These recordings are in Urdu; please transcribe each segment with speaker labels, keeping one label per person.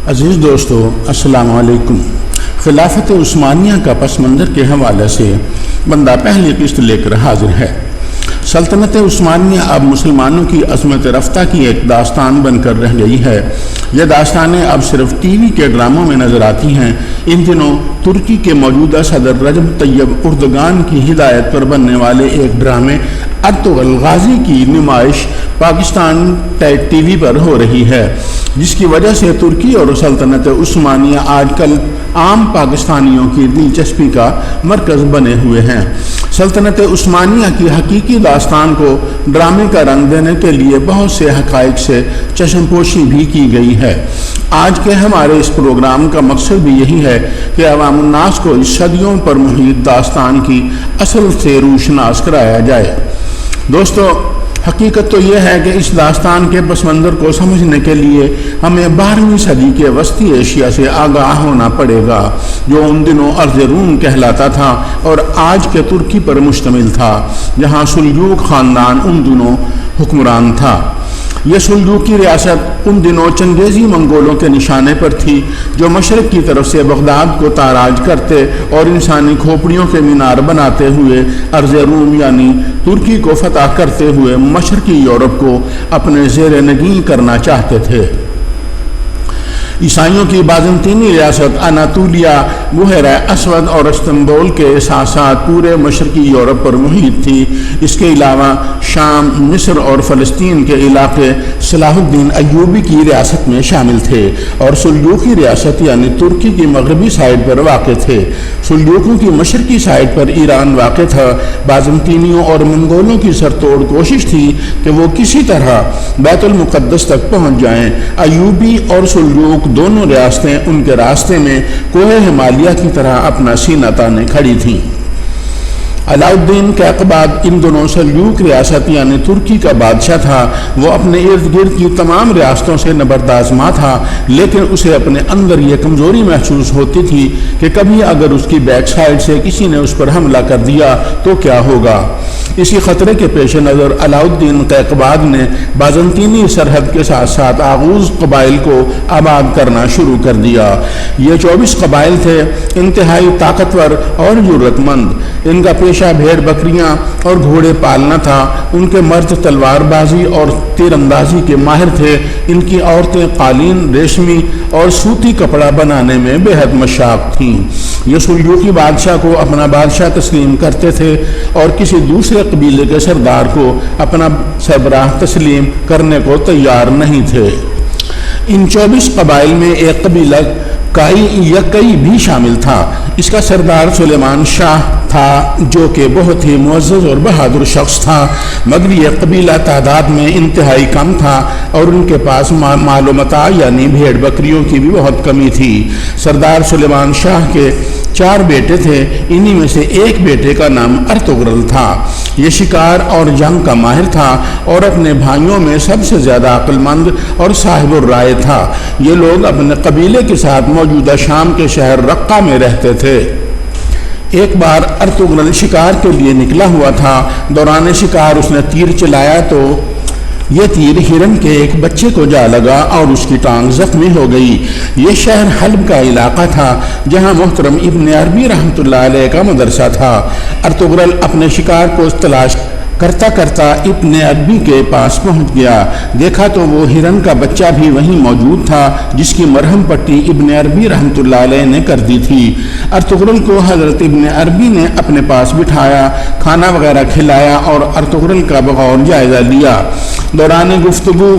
Speaker 1: عزیز دوستو السلام علیکم۔ خلافت عثمانیہ کا پس منظر کے حوالے سے بندہ پہلی قسط لے کر حاضر ہے۔ سلطنت عثمانیہ اب مسلمانوں کی عظمت رفتہ کی ایک داستان بن کر رہ گئی ہے۔ یہ داستانیں اب صرف ٹی وی کے ڈراموں میں نظر آتی ہیں۔ ان دنوں ترکی کے موجودہ صدر رجب طیب اردگان کی ہدایت پر بننے والے ایک ڈرامے ارطغرل غازی کی نمائش پاکستان ٹی وی پر ہو رہی ہے، جس کی وجہ سے ترکی اور سلطنت عثمانیہ آج کل عام پاکستانیوں کی دلچسپی کا مرکز بنے ہوئے ہیں۔ سلطنت عثمانیہ کی حقیقی داستان کو ڈرامے کا رنگ دینے کے لیے بہت سے حقائق سے چشم پوشی بھی کی گئی ہے۔ آج کے ہمارے اس پروگرام کا مقصد بھی یہی ہے کہ عوام الناس کو اس صدیوں پر محیط داستان کی اصل سے روشناس کرایا جائے۔ دوستو، حقیقت تو یہ ہے کہ اس داستان کے پس منظر کو سمجھنے کے لیے ہمیں 12ویں صدی کے وسطی ایشیا سے آگاہ ہونا پڑے گا، جو ان دنوں ارض روم کہلاتا تھا اور آج کے ترکی پر مشتمل تھا، جہاں سلجوق خاندان ان دنوں حکمران تھا۔ یہ سلجوقی ریاست ان دنوں چنگیزی منگولوں کے نشانے پر تھی، جو مشرق کی طرف سے بغداد کو تاراج کرتے اور انسانی کھوپڑیوں کے مینار بناتے ہوئے ارض روم یعنی ترکی کو فتح کرتے ہوئے مشرقی یورپ کو اپنے زیر نگین کرنا چاہتے تھے۔ عیسائیوں کی بازنطینی ریاست اناطولیہ بحیرہ اسود اور استنبول کے ساتھ ساتھ پورے مشرقی یورپ پر محیط تھی۔ اس کے علاوہ شام، مصر اور فلسطین کے علاقے صلاح الدین ایوبی کی ریاست میں شامل تھے اور سلجوقی ریاست یعنی ترکی کی مغربی سائڈ پر واقع تھے۔ سلجوقوں کی مشرقی سائڈ پر ایران واقع تھا۔ بازنطینیوں اور منگولوں کی سرتوڑ کوشش تھی کہ وہ کسی طرح بیت المقدس تک پہنچ جائیں۔ ایوبی اور سلجوق دونوں ریاستیں ان کے راستے میں کوہ ہمالیہ کی طرح اپنا سینہ تانے کھڑی تھیں۔ علاء الدین کیقباد ان دنوں سلجوق ریاست یعنی ترکی کا بادشاہ تھا۔ وہ اپنے ارد گرد کی تمام ریاستوں سے نبردآزما تھا، لیکن اسے اپنے اندر یہ کمزوری محسوس ہوتی تھی کہ کبھی اگر اس کی بیک سائڈ سے کسی نے اس پر حملہ کر دیا تو کیا ہوگا۔ اسی خطرے کے پیش نظر علاء الدین کیقباد نے بازنطینی سرحد کے ساتھ ساتھ آغوز قبائل کو آباد کرنا شروع کر دیا۔ یہ 24 قبائل تھے، انتہائی طاقتور اور جرأت مند۔ ان کا پیشہ بھیڑ بکریاں اور گھوڑے پالنا تھا۔ ان کے مرد تلوار بازی اور تیر اندازی کے ماہر تھے۔ ان کی عورتیں قالین، ریشمی اور سوتی کپڑا بنانے میں بے حد مشاق تھیں۔ یہ سلجوقی بادشاہ کو اپنا بادشاہ تسلیم کرتے تھے اور کسی دوسرے قبیلے کے سردار کو اپنا سربراہ تسلیم کرنے کو تیار نہیں تھے۔ ان 24 قبائل میں ایک قبیلہ کئی بھی شامل تھا۔ اس کا سردار سلیمان شاہ تھا، جو کہ بہت ہی معزز اور بہادر شخص تھا، مگر یہ قبیلہ تعداد میں انتہائی کم تھا اور ان کے پاس مال و متاع یعنی بھیڑ بکریوں کی بھی بہت کمی تھی۔ سردار سلیمان شاہ کے 4 بیٹے تھے، انہی میں سے ایک بیٹے کا نام ارطغرل تھا۔ یہ شکار اور جنگ کا ماہر تھا اور اپنے بھائیوں میں سب سے زیادہ عقل مند اور صاحب الرائے تھا۔ یہ لوگ اپنے قبیلے کے ساتھ موجودہ شام کے شہر رقہ میں رہتے تھے۔ ایک بار ارطغرل شکار کے لیے نکلا ہوا تھا۔ دوران شکار اس نے تیر چلایا تو یہ تیر ہرن کے ایک بچے کو جا لگا اور اس کی ٹانگ زخمی ہو گئی۔ یہ شہر حلب کا علاقہ تھا، جہاں محترم ابن عربی رحمۃ اللہ علیہ کا مدرسہ تھا۔ ارطغرل اپنے شکار کو تلاش کرتا کرتا ابن عربی کے پاس پہنچ گیا۔ دیکھا تو وہ ہرن کا بچہ بھی وہیں موجود تھا، جس کی مرہم پٹی ابن عربی رحمۃ اللہ علیہ نے کر دی تھی۔ ارطغرل کو حضرت ابن عربی نے اپنے پاس بٹھایا، کھانا وغیرہ کھلایا اور ارطغرل کا بغور جائزہ لیا۔ دوران گفتگو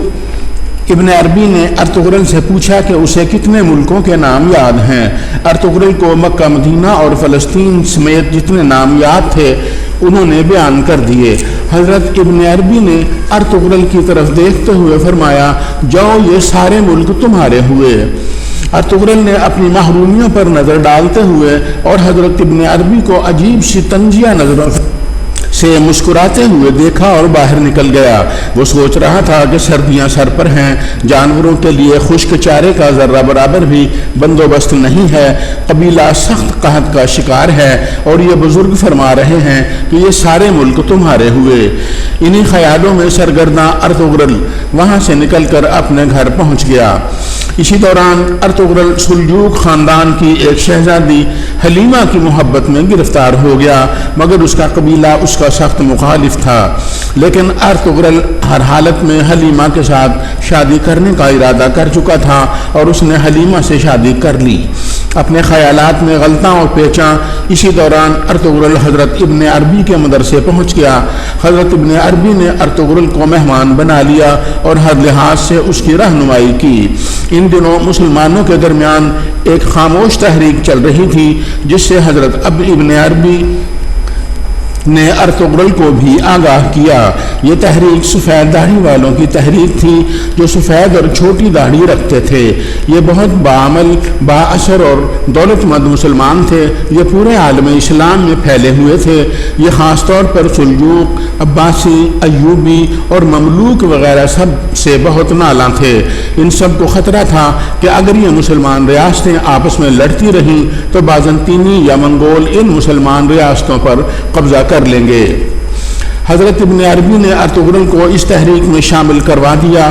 Speaker 1: ابن عربی نے ارطغرل سے پوچھا کہ اسے کتنے ملکوں کے نام یاد ہیں۔ ارطغرل کو مکہ، مدینہ اور فلسطین سمیت جتنے نام یاد تھے انہوں نے بیان کر دیے۔ حضرت ابن عربی نے ارطغرل کی طرف دیکھتے ہوئے فرمایا، جاؤ یہ سارے ملک تمہارے ہوئے۔ ارطغرل نے اپنی محرومیوں پر نظر ڈالتے ہوئے اور حضرت ابن عربی کو عجیب سی تنزیہ نظروں سے مسکراتے ہوئے دیکھا اور باہر نکل گیا۔ وہ سوچ رہا تھا کہ سردیاں سر پر ہیں، جانوروں کے لیے خشک چارے کا ذرہ برابر بھی بندوبست نہیں ہے، قبیلہ سخت قحط کا شکار ہے اور یہ بزرگ فرما رہے ہیں کہ یہ سارے ملک تمہارے ہوئے۔ انہی خیالوں میں سرگرداں ارطغرل وہاں سے نکل کر اپنے گھر پہنچ گیا۔ اسی دوران ارطغرل سلجوق خاندان کی ایک شہزادی حلیمہ کی محبت میں گرفتار ہو گیا، مگر اس کا قبیلہ اس کا سخت مخالف تھا۔ لیکن ارطغرل ہر حالت میں حلیمہ کے ساتھ شادی کرنے کا ارادہ کر چکا تھا اور اس نے حلیمہ سے شادی کر لی۔ اپنے خیالات میں غلطاں اور پیچاں اسی دوران ارطغرل حضرت ابن عربی کے مدرسے پہنچ گیا۔ حضرت ابن عربی نے ارطغرل کو مہمان بنا لیا اور ہر لحاظ سے اس کی رہنمائی کی۔ ان دنوں مسلمانوں کے درمیان ایک خاموش تحریک چل رہی تھی جس سے حضرت ابن عربی نے ارطغرل کو بھی آگاہ کیا۔ یہ تحریک سفید داڑھی والوں کی تحریک تھی جو سفید اور چھوٹی داڑھی رکھتے تھے۔ یہ بہت باعمل، بااثر اور دولت مند مسلمان تھے۔ یہ پورے عالم اسلام میں پھیلے ہوئے تھے۔ یہ خاص طور پر سلجوق، عباسی، ایوبی اور مملوک وغیرہ سب سے بہت نالاں تھے۔ ان سب کو خطرہ تھا کہ اگر یہ مسلمان ریاستیں آپس میں لڑتی رہیں تو بازنطینی یا منگول ان مسلمان ریاستوں پر قبضہ کر لیں گے۔ حضرت ابن عربی نے ارطغرل کو اس تحریک میں شامل کروا دیا،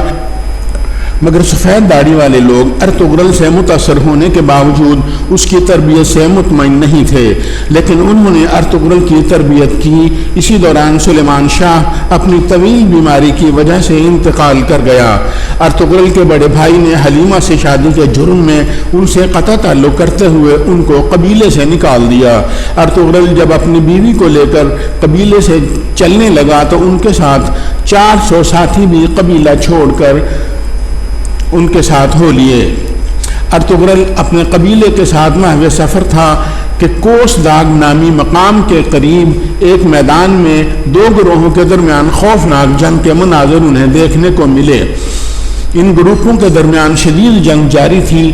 Speaker 1: مگر سفید داڑھی والے لوگ ارطغرل سے متاثر ہونے کے باوجود اس کی تربیت سے مطمئن نہیں تھے، لیکن انہوں نے ارطغرل کی تربیت کی۔ اسی دوران سلیمان شاہ اپنی طویل بیماری کی وجہ سے انتقال کر گیا۔ ارطغرل کے بڑے بھائی نے حلیمہ سے شادی کے جرم میں ان سے قطع تعلق کرتے ہوئے ان کو قبیلے سے نکال دیا۔ ارطغرل جب اپنی بیوی کو لے کر قبیلے سے چلنے لگا تو ان کے ساتھ 400 ساتھی بھی قبیلہ چھوڑ کر ان کے ساتھ ہو لیے۔ ارطغرل اپنے قبیلے کے ساتھ محو سفر تھا کہ کوس داغ نامی مقام کے قریب ایک میدان میں دو گروہوں کے درمیان خوفناک جنگ کے مناظر انہیں دیکھنے کو ملے۔ ان گروپوں کے درمیان شدید جنگ جاری تھی۔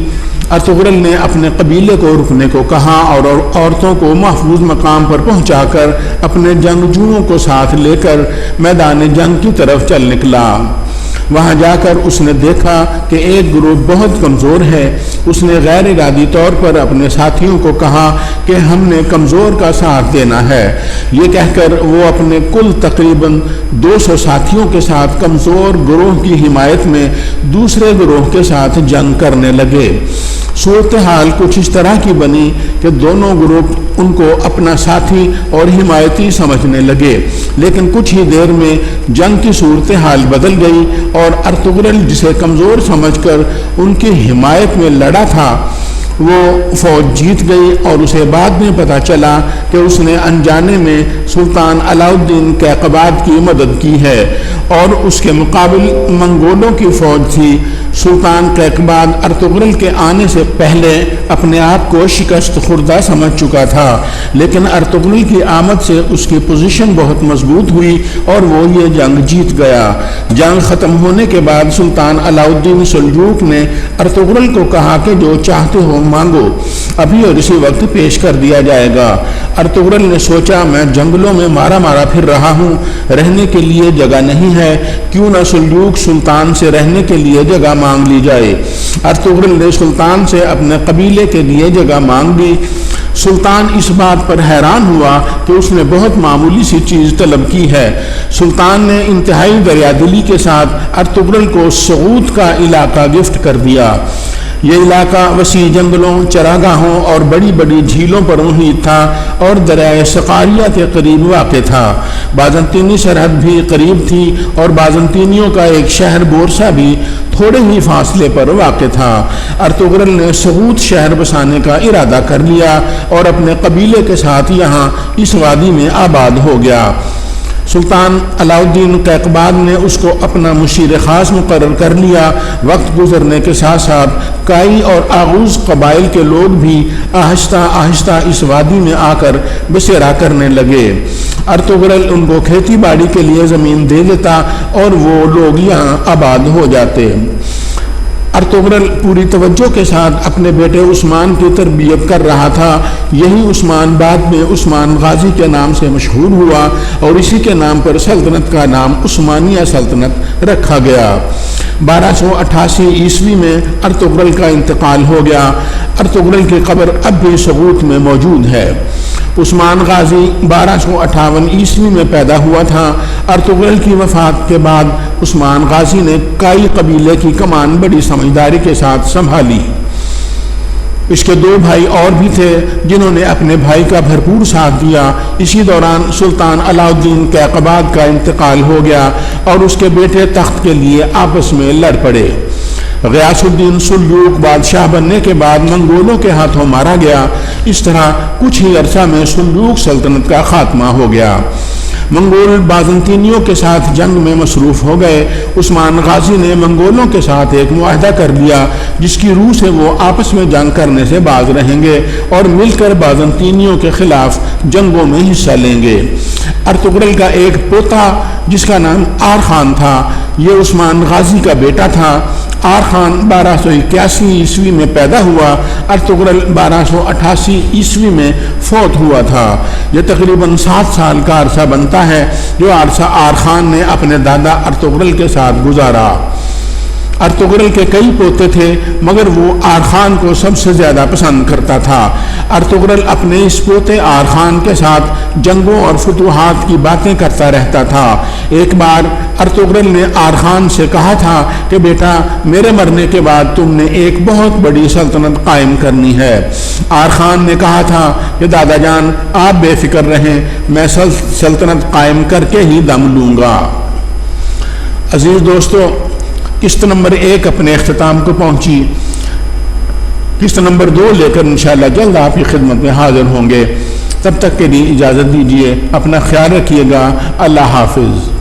Speaker 1: ارطغرل نے اپنے قبیلے کو رکنے کو کہا اور عورتوں کو محفوظ مقام پر پہنچا کر اپنے جنگجوؤں کو ساتھ لے کر میدان جنگ کی طرف چل نکلا۔ وہاں جا کر اس نے دیکھا کہ ایک گروہ بہت کمزور ہے۔ اس نے غیر ارادی طور پر اپنے ساتھیوں کو کہا کہ ہم نے کمزور کا ساتھ دینا ہے۔ یہ کہہ کر وہ اپنے کل تقریباً 200 ساتھیوں کے ساتھ کمزور گروہ کی حمایت میں دوسرے گروہ کے ساتھ جنگ کرنے لگے۔ صورتحال کچھ اس طرح کی بنی کہ دونوں گروپ ان کو اپنا ساتھی اور حمایتی سمجھنے لگے، لیکن کچھ ہی دیر میں جنگ کی صورتحال بدل گئی اور ارطغرل جسے کمزور سمجھ کر ان کی حمایت میں لڑا تھا وہ فوج جیت گئی، اور اسے بعد میں پتہ چلا کہ اس نے انجانے میں سلطان علاؤالدین کیقباد کی مدد کی ہے اور اس کے مقابل منگولوں کی فوج تھی۔ سلطان کیقباد ارطغرل کے آنے سے پہلے اپنے آپ کو شکست خوردہ سمجھ چکا تھا، لیکن ارطغرل کی آمد سے اس کی پوزیشن بہت مضبوط ہوئی اور وہ یہ جنگ جیت گیا۔ جنگ ختم ہونے کے بعد سلطان علاؤالدین سلجوق نے ارطغرل کو کہا کہ جو چاہتے ہو مانگو، ابھی اور اسی وقت پیش کر دیا جائے گا۔ ارطغرل نے سوچا میں جنگلوں میں مارا پھر رہا ہوں، رہنے کے لیے جگہ نہیں ہے، کیوں نہ سلجوق سلطان سے رہنے کے لیے جگہ مانگ لی جائے۔ ارطغرل نے سلطان سے اپنے قبیلے کے لیے جگہ مانگ لی۔ سلطان اس بات پر حیران ہوا کہ اس نے بہت معمولی سی چیز طلب کی ہے۔ سلطان نے انتہائی دریا دلی کے ساتھ ارطغرل کو سعود کا علاقہ گفٹ کر دیا۔ یہ علاقہ وسیع جنگلوں، چراگاہوں اور بڑی بڑی جھیلوں پر محیط تھا اور دریائے سقاریہ کے قریب واقع تھا۔ بازنطینی سرحد بھی قریب تھی اور بازنطینیوں کا ایک شہر بورسا بھی تھوڑے ہی فاصلے پر واقع تھا۔ ارطغرل نے سعود شہر بسانے کا ارادہ کر لیا اور اپنے قبیلے کے ساتھ یہاں اس وادی میں آباد ہو گیا۔ سلطان علاؤالدین کیقباد نے اس کو اپنا مشیر خاص مقرر کر لیا۔ وقت گزرنے کے ساتھ ساتھ کائی اور آغوز قبائل کے لوگ بھی آہستہ آہستہ اس وادی میں آ کر بسیرا کرنے لگے۔ ارطغرل ان کو کھیتی باڑی کے لیے زمین دے دیتا اور وہ لوگ یہاں آباد ہو جاتے۔ ارطغرل پوری توجہ کے ساتھ اپنے بیٹے عثمان کی تربیت کر رہا تھا۔ یہی عثمان بعد میں عثمان غازی کے نام سے مشہور ہوا اور اسی کے نام پر سلطنت کا نام عثمانیہ سلطنت رکھا گیا۔ 1288 عیسوی میں ارطغرل کا انتقال ہو گیا۔ ارطغرل کی قبر اب بھی سغوت میں موجود ہے۔ عثمان غازی 1258 عیسوی میں پیدا ہوا تھا۔ ارطغرل کی وفات کے بعد عثمان غازی نے کائی قبیلے کی کمان بڑی سمجھداری کے ساتھ سنبھالی۔ اس کے 2 بھائی اور بھی تھے جنہوں نے اپنے بھائی کا بھرپور ساتھ دیا۔ اسی دوران سلطان علاء الدین کیقباد کا انتقال ہو گیا اور اس کے بیٹے تخت کے لیے آپس میں لڑ پڑے۔ غیاث الدین سلجوق بادشاہ بننے کے بعد منگولوں کے ہاتھوں مارا گیا۔ اس طرح کچھ ہی عرصہ میں سلجوق سلطنت کا خاتمہ ہو گیا۔ منگول بازنطینیوں کے ساتھ جنگ میں مصروف ہو گئے۔ عثمان غازی نے منگولوں کے ساتھ ایک معاہدہ کر لیا جس کی روح سے وہ آپس میں جنگ کرنے سے باز رہیں گے اور مل کر بازنطینیوں کے خلاف جنگوں میں حصہ لیں گے۔ ارطغرل کا ایک پوتا جس کا نام آر خان تھا، یہ عثمان غازی کا بیٹا تھا۔ آر خان 1281 عیسوی میں پیدا ہوا۔ ارطغرل 1288 عیسوی میں فوت ہوا تھا۔ یہ تقریباً 7 سال کا عرصہ بنتا ہے جو عرصہ آر خان نے اپنے دادا ارطغرل کے ساتھ گزارا۔ ارطغرل کے کئی پوتے تھے مگر وہ آر خان کو سب سے زیادہ پسند کرتا تھا۔ ارطغرل اپنے اس پوتے آر خان کے ساتھ جنگوں اور فتوحات کی باتیں کرتا رہتا تھا۔ ایک بار ارطغرل نے آر خان سے کہا تھا کہ بیٹا، میرے مرنے کے بعد تم نے ایک بہت بڑی سلطنت قائم کرنی ہے۔ آر خان نے کہا تھا کہ دادا جان، آپ بے فکر رہیں، میں سلطنت قائم کر کے ہی دم لوں گا۔ عزیز دوستو، قسط نمبر 1 اپنے اختتام کو پہنچی۔ قسط نمبر 2 لے کر انشاءاللہ جلد آپ کی خدمت میں حاضر ہوں گے۔ تب تک کے لیے اجازت دیجیے، اپنا خیال رکھیے گا۔ اللہ حافظ۔